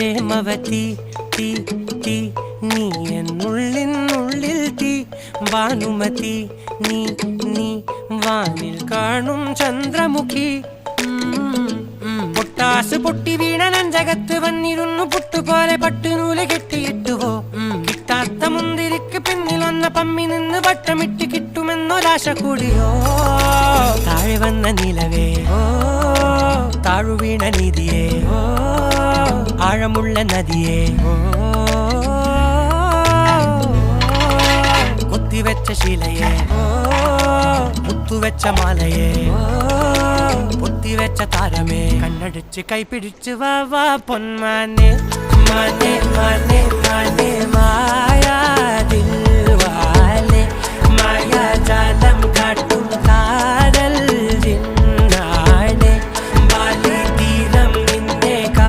പ്രേമവതി തീ തീ നീ എന്നുള്ളിൽ തീ ഭാനുമതി നീ നീ വാനിൽ കാണും ചന്ദ്രമുഖി പൊട്ടാസ് പൊട്ടി വീണ നഞ്ചകത്ത് വന്നിരുന്നു പുട്ടുപോലെ പട്ടുനൂല് കെട്ടിയിട്ടുവോ കിട്ടാത്ത മുന്തിരിക്ക് പിന്നിൽ വന്ന പമ്മി നിന്ന് വട്ടമിട്ട് കിട്ടുമെന്നൊരാശ കൂടിയോ താഴെ വന്ന നിലവേ താഴു വീണ നിധിയേ ആഴമുള്ള നദിയേ കൊത്തിവെച്ച ശിലയേ മുത്തുവെച്ച മാലയേ പൊത്തിവെച്ച താരമേ കണ്ണടിച്ച് കൈപിടിച്ച് വാ വാ പൊന്മാനെ മാനെ മാനെ മാനെ മായാ ദിൽവാലെ മായാ ജാലം